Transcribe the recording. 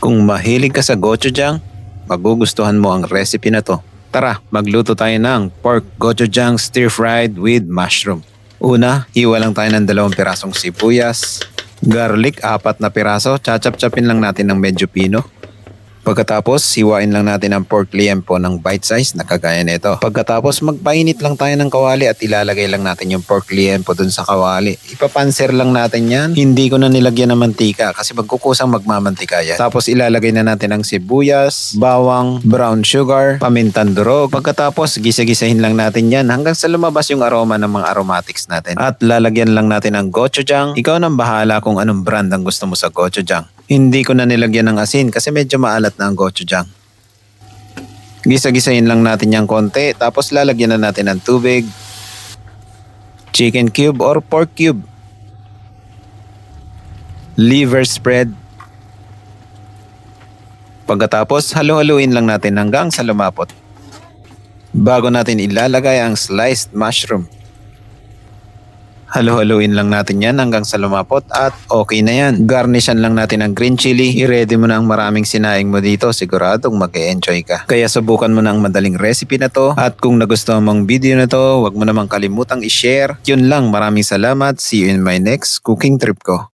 Kung mahilig ka sa gochujang, magugustuhan mo ang recipe na to. Tara, magluto tayo ng pork gochujang stir-fried with mushroom. Una, hiwa lang tayo ng 2 pirasong sibuyas. Garlic, 4 na piraso. Chachap-chapin lang natin ng medyo pino. Pagkatapos, hiwain lang natin ang pork liempo ng bite size na kagaya nito. Pagkatapos, magpainit lang tayo ng kawali at ilalagay lang natin yung pork liempo dun sa kawali. Ipapanser lang natin yan. Hindi ko na nilagyan ng mantika kasi magkukusang magmamantika yan. Tapos ilalagay na natin ang sibuyas, bawang, brown sugar, pamintan durog. Pagkatapos, gisa-gisahin lang natin yan hanggang sa lumabas yung aroma ng mga aromatics natin. At lalagyan lang natin ang gochujang. Ikaw nang bahala kung anong brand ang gusto mo sa gochujang. Hindi ko na nilagyan ng asin kasi medyo maalat na ang gochujang. Gisa-gisahin lang natin yung konti tapos lalagyan na natin ng tubig, chicken cube or pork cube, liver spread. Pagkatapos halu-haluin lang natin hanggang sa lumapot. Bago natin ilalagay ang sliced mushroom. Halu-haluin lang natin yan hanggang sa lumapot at okay na yan. Garnishan lang natin ng green chili. I-ready mo na ang maraming sinaing mo dito. Siguradong mag-e-enjoy ka. Kaya subukan mo na ang madaling recipe na to. At kung nagustuhan mong video na to, huwag mo namang kalimutang i-share. Yun lang, maraming salamat. See you in my next cooking trip ko.